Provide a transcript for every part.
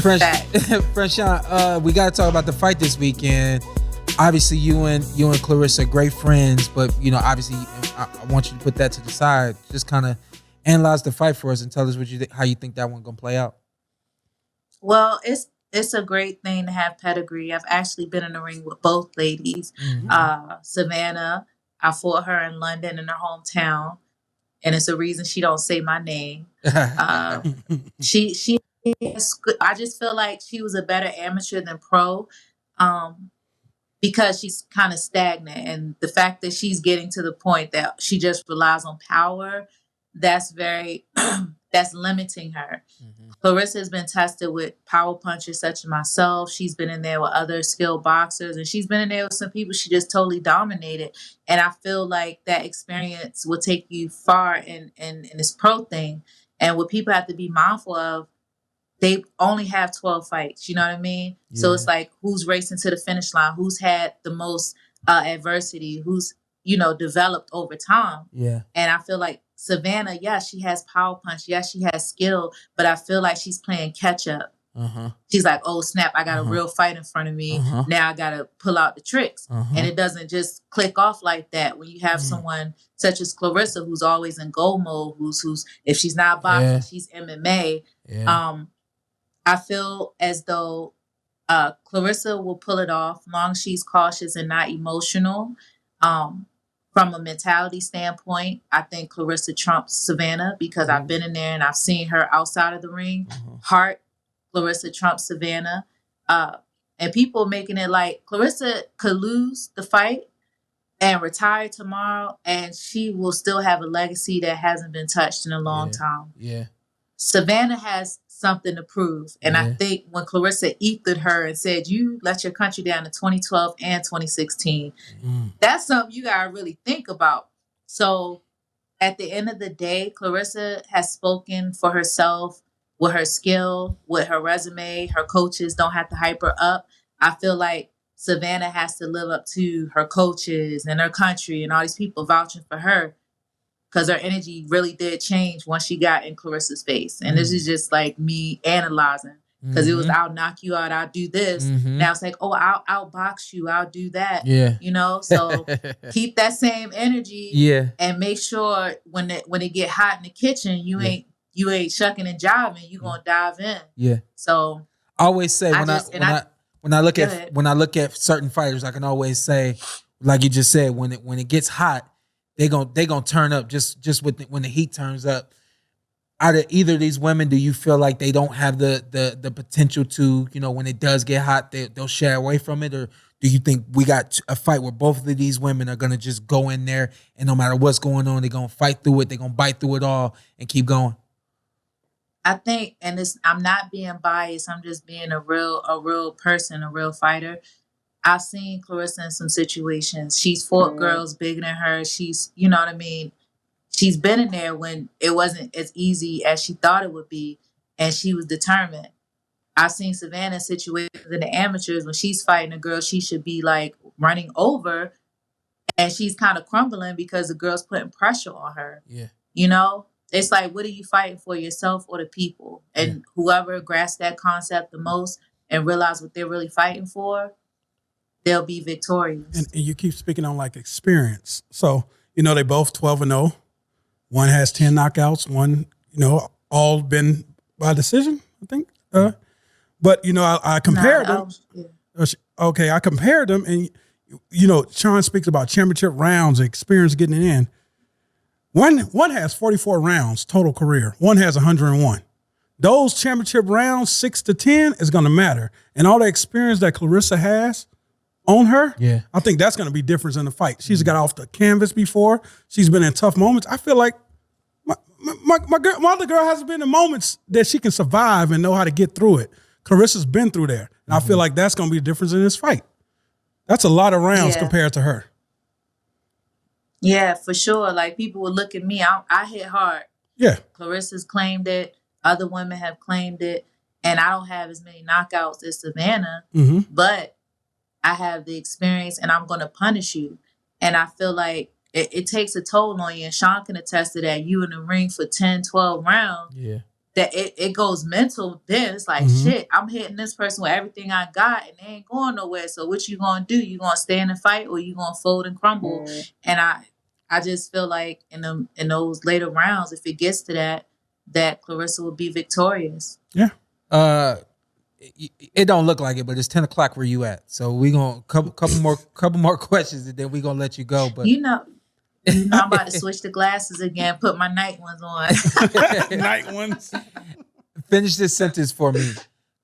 Franchon, we got to talk about the fight this weekend. Obviously, you and Claressa are great friends, but obviously, I want you to put that to the side. Just kind of analyze the fight for us and tell us how you think that one gonna play out. Well, it's a great thing to have pedigree. I've actually been in the ring with both ladies. Savannah, I fought her in London in her hometown, and it's a reason she don't say my name. She I just feel like she was a better amateur than pro, because she's kind of stagnant, and the fact that she's getting to the point that she just relies on power, that's very that's limiting her. Claressa has been tested with power punchers such as myself. She's been in there with other skilled boxers, and she's been in there with some people she just totally dominated. And I feel like that experience will take you far in this pro thing. And what people have to be mindful of, they only have 12 fights. You know what I mean? Yeah. So it's like, who's racing to the finish line? Who's had the most adversity? Who's, developed over time? Yeah. And I feel like Savannah, she has power punch. She has skill, but I feel like she's playing catch up. She's like, oh, snap, I got a real fight in front of me. Now I got to pull out the tricks. And it doesn't just click off like that. When you have someone such as Claressa, who's always in goal mode, who's if she's not boxing, she's MMA. Yeah. I feel as though Claressa will pull it off, long as she's cautious and not emotional. From a mentality standpoint, I think Claressa trumps Savannah because I've been in there and I've seen her outside of the ring. Heart, Claressa trumps Savannah. And people making it like Claressa could lose the fight and retire tomorrow, and she will still have a legacy that hasn't been touched in a long time. Yeah. Savannah has something to prove. And I think when Claressa ethered her and said, you let your country down in 2012 and 2016, that's something you got to really think about. So at the end of the day, Claressa has spoken for herself with her skill, with her resume. Her coaches don't have to hype her up. I feel like Savannah has to live up to her coaches and her country and all these people vouching for her, because her energy really did change once she got in Claressa's face. And this is just like me analyzing, because it was, I'll knock you out, I'll do this. Now it's like, oh, I'll outbox you, I'll do that. Yeah. So keep that same energy. Yeah. And make sure when it get hot in the kitchen, you ain't shucking and jiving, you gonna dive in. Yeah. So I always say when I look at certain fighters, I can always say, like you just said, when it gets hot, they gonna turn up just when the heat turns up. Out of either of these women, do you feel like they don't have the potential to, when it does get hot, they'll shy away from it? Or do you think we got a fight where both of these women are gonna just go in there and no matter what's going on, they're gonna fight through it, they're gonna bite through it all and keep going? I think, and I'm not being biased, I'm just being a real person, a real fighter. I've seen Claressa in some situations. She's fought girls bigger than her. She's, you know what I mean? She's been in there when it wasn't as easy as she thought it would be, and she was determined. I've seen Savannah in situations in the amateurs when she's fighting a girl she should be like running over, and she's kind of crumbling because the girl's putting pressure on her. Yeah. It's like, what are you fighting for, yourself or the people? And whoever grasps that concept the most and realize what they're really fighting for, they'll be victorious. And you keep speaking on like experience. So, they both 12-0. One has 10 knockouts. One, all been by decision, I think. But, I compared them. Okay, I compared them. And, Shawn speaks about championship rounds, experience getting it in. One has 44 rounds total career. One has 101. Those championship rounds, 6 to 10, is going to matter. And all the experience that Claressa has on her, I think that's going to be different in the fight. She's got off the canvas before. She's been in tough moments. I feel like my other girl hasn't been in moments that she can survive and know how to get through it. Claressa's been through there. And I feel like that's going to be the difference in this fight. That's a lot of rounds compared to her. Yeah, for sure. Like, people would look at me. I hit hard. Yeah. Claressa's claimed it. Other women have claimed it. And I don't have as many knockouts as Savannah. But I have the experience, and I'm going to punish you. And I feel like it takes a toll on you. And Shawn can attest to that. You in the ring for 10, 12 rounds. Yeah. that it goes mental. Then it's like, shit, I'm hitting this person with everything I got and they ain't going nowhere. So what you gonna do? You gonna stay in the fight or you gonna fold and crumble? And I just feel like in those later rounds, if it gets to that Claressa will be victorious. Yeah. It don't look like it, but it's 10 o'clock where you at. So we gonna couple more questions and then we gonna let you go. But I'm about to switch the glasses again, put my night ones on. Night ones. Finish this sentence for me.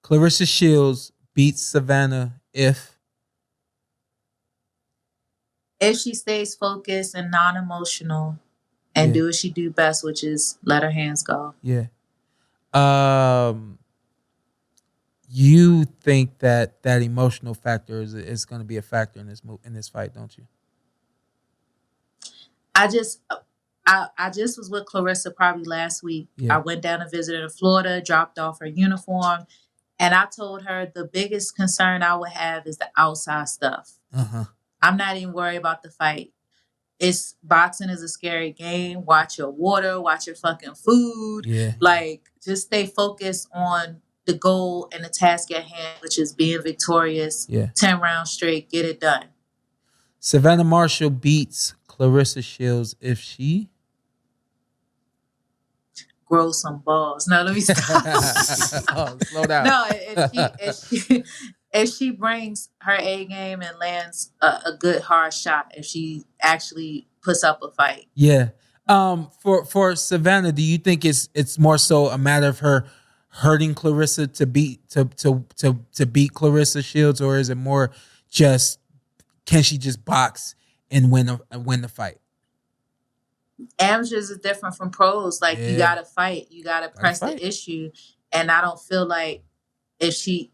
Claressa Shields beats Savannah if she stays focused and non-emotional and do what she do best, which is let her hands go. Yeah. You think that emotional factor is going to be a factor in this fight, don't you? I just was with Claressa probably last week. Yeah. I went down to visit her in Florida, dropped off her uniform, and I told her the biggest concern I would have is the outside stuff. I'm not even worried about the fight. Boxing is a scary game. Watch your water, watch your fucking food. Yeah. Like, just stay focused on the goal and the task at hand, which is being victorious. 10 rounds straight, get it done. Savannah Marshall beats Claressa Shields if she grows some balls. No, let me stop. Slow down. No, if she brings her A game and lands a good hard shot, if she actually puts up a fight. Yeah. For Savannah, do you think it's more so a matter of her hurting Claressa to beat Claressa Shields, or is it more just can she just box and win the fight? Amateurs is different from pros. Like you gotta fight, you gotta press the issue, and I don't feel like she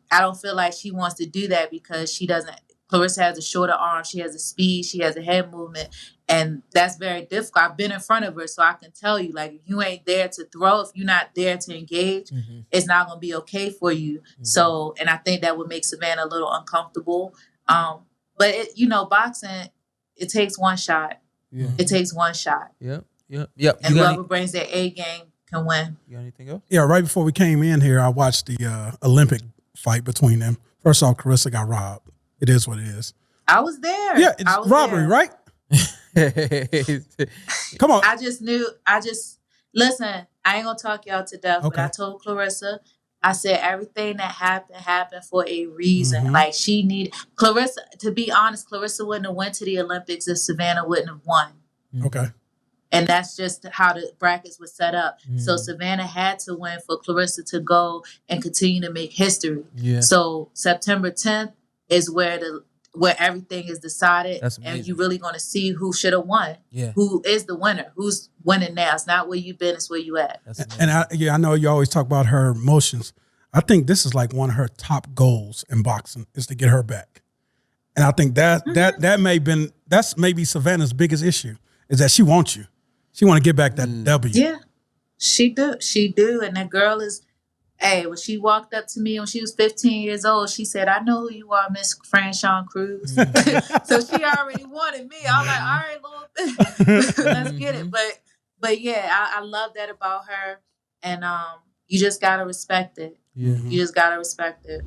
wants to do that because she doesn't. Claressa has a shorter arm, she has a speed, she has a head movement, and that's very difficult. I've been in front of her, so I can tell you, like, if you ain't there to throw, if you're not there to engage, it's not gonna be okay for you. So, and I think that would make Savannah a little uncomfortable. But boxing, it takes one shot. Yeah. It takes one shot. Yep. And whoever brings their A game can win. You got anything else? Yeah, right before we came in here, I watched the Olympic fight between them. First off, Claressa got robbed. It is what it is. I was there. Yeah, it's robbery, right? Come on. Listen, I ain't gonna talk y'all to death, but I told Claressa, I said everything that happened for a reason. Like Claressa, to be honest, Claressa wouldn't have went to the Olympics if Savannah wouldn't have won. Okay. And that's just how the brackets were set up. So Savannah had to win for Claressa to go and continue to make history. Yeah. So September 10th is where everything is decided, and you're really going to see who should have won. Yeah. Who is the winner? Who's winning now? It's not where you've been; it's where you at. And I know you always talk about her emotions. I think this is like one of her top goals in boxing is to get her back, and I think that's maybe Savannah's biggest issue is that she wants you. She want to get back that W. Yeah, she do, and that girl is. Hey, when she walked up to me when she was 15 years old, she said, "I know who you are, Miss Franchon Crews." So she already wanted me. I was like, "All right, little let's get it." But yeah, I love that about her, and you just gotta respect it. Yeah. You just gotta respect it.